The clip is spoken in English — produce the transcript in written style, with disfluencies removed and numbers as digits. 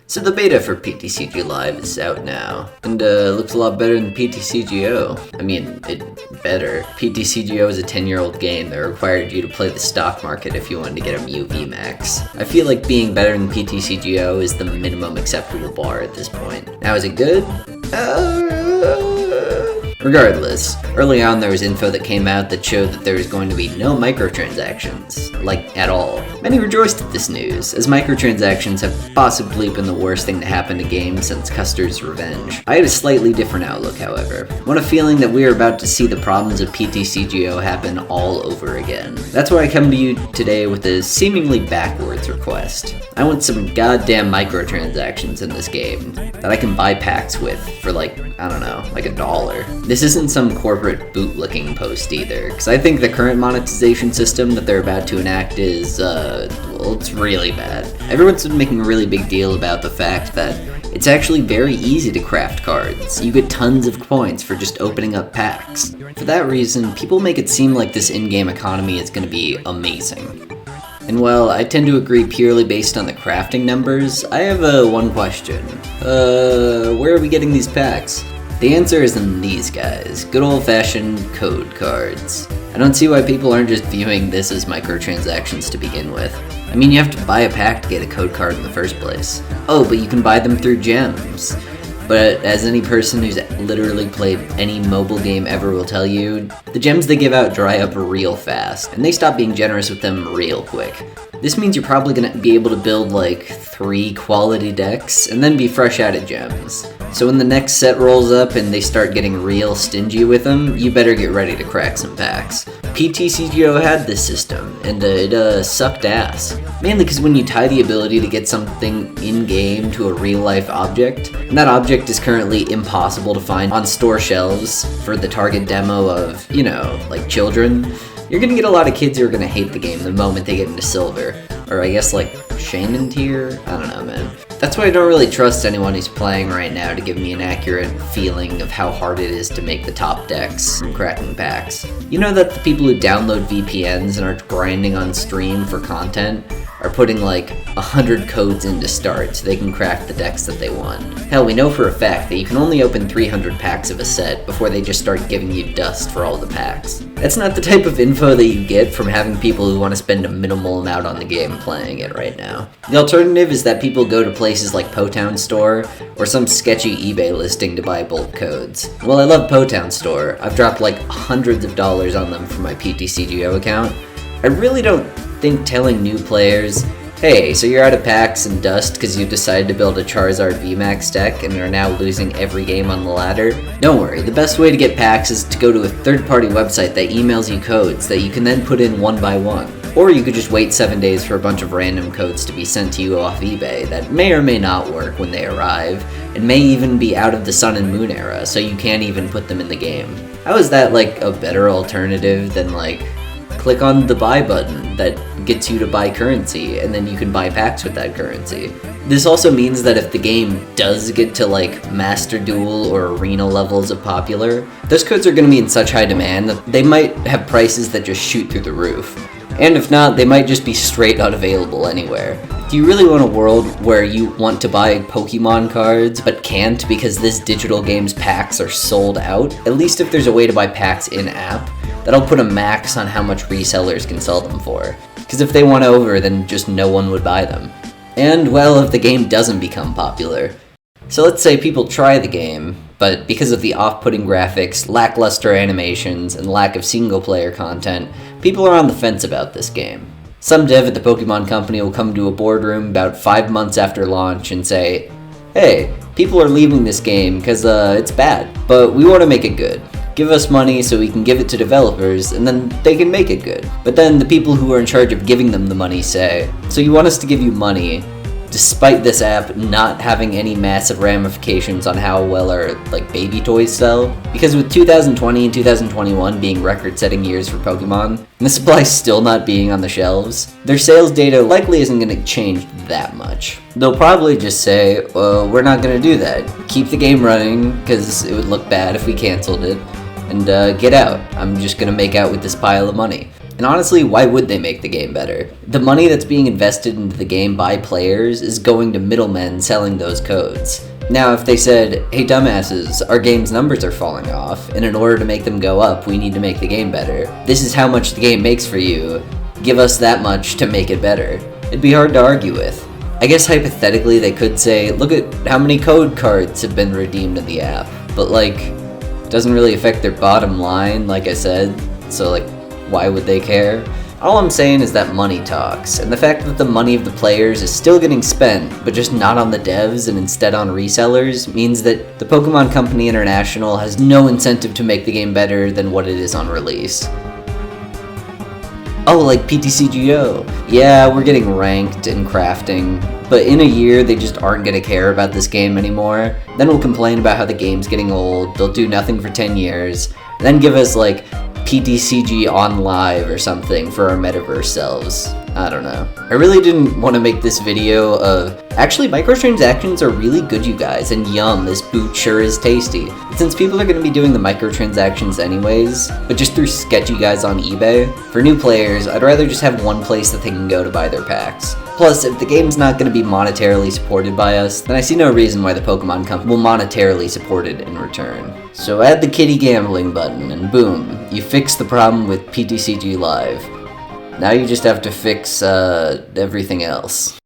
So the beta for PTCG Live is out now, and looks a lot better than PTCGO. I mean, better. PTCGO is a 10-year-old game that required you to play the stock market if you wanted to get a Mew VMAX. I feel like being better than PTCGO is the minimum acceptable bar at this point. Now, is it good? Regardless, early on there was info that came out that showed that there was going to be no microtransactions, like at all. Many rejoiced at this news, as microtransactions have possibly been the worst thing to happen to games since Custer's Revenge. I had a slightly different outlook, however. I want a feeling that we are about to see the problems of PTCGO happen all over again. That's why I come to you today with a seemingly backwards request. I want some goddamn microtransactions in this game that I can buy packs with for like, I don't know, like $1. This isn't some corporate bootlicking post either, because I think the current monetization system that they're about to enact is, well, it's really bad. Everyone's been making a really big deal about the fact that it's actually very easy to craft cards. You get tons of points for just opening up packs. For that reason, people make it seem like this in-game economy is going to be amazing. And while I tend to agree purely based on the crafting numbers, I have one question. Where are we getting these packs? The answer is in these guys, good old-fashioned code cards. I don't see why people aren't just viewing this as microtransactions to begin with. I mean, you have to buy a pack to get a code card in the first place. Oh, but you can buy them through gems. But as any person who's literally played any mobile game ever will tell you, the gems they give out dry up real fast, and they stop being generous with them real quick. This means you're probably going to be able to build like 3 quality decks, and then be fresh out of gems. So when the next set rolls up and they start getting real stingy with them, you better get ready to crack some packs. PTCGO had this system, and it sucked ass. Mainly because when you tie the ability to get something in-game to a real-life object, and that object is currently impossible to find on store shelves for the target demo of, you know, like children, you're gonna get a lot of kids who are gonna hate the game the moment they get into silver. Or I guess like shaman tier? I don't know, man. That's why I don't really trust anyone who's playing right now to give me an accurate feeling of how hard it is to make the top decks from cracking packs. You know that the people who download VPNs and are grinding on stream for content are putting like 100 codes in to start so they can craft the decks that they want. Hell, we know for a fact that you can only open 300 packs of a set before they just start giving you dust for all the packs. That's not the type of info that you get from having people who want to spend a minimal amount on the game playing it right now. The alternative is that people go to places like Potown Store or some sketchy eBay listing to buy bulk codes. While I love Potown Store, I've dropped like hundreds of dollars on them from my PTCGO account. I really don't think telling new players, hey, so you're out of packs and dust because you decided to build a Charizard VMAX deck and are now losing every game on the ladder? Don't worry, the best way to get packs is to go to a third-party website that emails you codes that you can then put in one by one. Or you could just wait 7 days for a bunch of random codes to be sent to you off eBay that may or may not work when they arrive, and may even be out of the Sun and Moon era, so you can't even put them in the game. How is that like a better alternative than like click on the buy button that gets you to buy currency, and then you can buy packs with that currency? This also means that if the game does get to like Master Duel or Arena levels of popular, those codes are going to be in such high demand that they might have prices that just shoot through the roof. And if not, they might just be straight unavailable anywhere. Do you really want a world where you want to buy Pokemon cards but can't because this digital game's packs are sold out? At least if there's a way to buy packs in-app, that'll put a max on how much resellers can sell them for. Because if they went over, then just no one would buy them. And, well, if the game doesn't become popular. So let's say people try the game, but because of the off-putting graphics, lackluster animations, and lack of single-player content, people are on the fence about this game. Some dev at the Pokemon company will come to a boardroom about 5 months after launch and say, hey, people are leaving this game because it's bad, but we want to make it good. Give us money so we can give it to developers, and then they can make it good. But then the people who are in charge of giving them the money say, so you want us to give you money, despite this app not having any massive ramifications on how well our like baby toys sell? Because with 2020 and 2021 being record-setting years for Pokemon, and the supply still not being on the shelves, their sales data likely isn't going to change that much. They'll probably just say, well, we're not going to do that. Keep the game running, because it would look bad if we canceled it, and get out. I'm just going to make out with this pile of money. And honestly, why would they make the game better? The money that's being invested into the game by players is going to middlemen selling those codes. Now, if they said, hey dumbasses, our game's numbers are falling off, and in order to make them go up, we need to make the game better. This is how much the game makes for you. Give us that much to make it better. It'd be hard to argue with. I guess hypothetically they could say, look at how many code cards have been redeemed in the app. But like, it doesn't really affect their bottom line, like I said, so like, why would they care? All I'm saying is that money talks, and the fact that the money of the players is still getting spent, but just not on the devs and instead on resellers, means that the Pokemon Company International has no incentive to make the game better than what it is on release. Oh, like PTCGO. Yeah, we're getting ranked and crafting, but in a year they just aren't gonna care about this game anymore. Then we'll complain about how the game's getting old, they'll do nothing for 10 years, and then give us like PTCG on live or something for our metaverse selves. I don't know. I really didn't want to make this video of, actually microtransactions are really good you guys, and yum, this boot sure is tasty. But since people are going to be doing the microtransactions anyways, but just through sketchy guys on eBay, for new players, I'd rather just have one place that they can go to buy their packs. Plus, if the game's not going to be monetarily supported by us, then I see no reason why the Pokemon Company will monetarily support it in return. So add the kitty gambling button, and boom, you fix the problem with PTCG Live. Now you just have to fix everything else.